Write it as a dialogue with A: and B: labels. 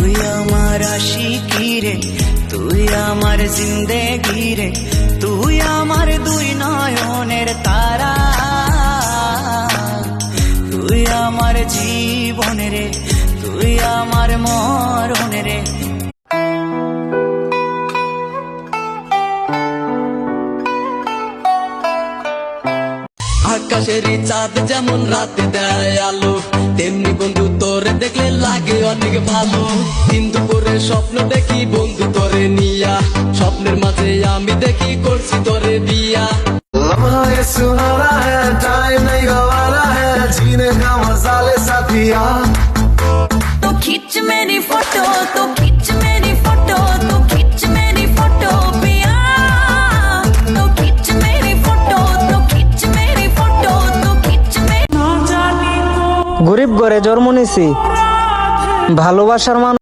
A: তুই আমার আশিকি রে, তুই আমার জিন্দেগি রে, তুই আমার দুই নয়নের তারা, তুই আমার জীবন রে, তুই আমার মরণ রে।
B: আকাশের চাঁদ যেমন রাতে দেয় আলো, তেমনি বন্ধু তোরে দেখলে লাগে অনেক ভালো। দিন দুপুরে স্বপ্ন দেখি বন্ধু তোরে নিয়া, স্বপ্নের মাঝে আমি দেখি করছি তোরে বিয়া।
C: लम्हा ये सुहाना है, टाइम नहीं गवाना है, जीने का मजा ले साथिया।
D: तो खींच मेरी फोटो, तो खींच मेरी फोटो, तो खींच मेरी फोटो पिया, तो खींच मेरी फोटो, तो खींच मेरी फोटो, तो खींच मेरी।
E: গরিব ঘরে জন্ম নিছি, ভালোবাসার মানুষ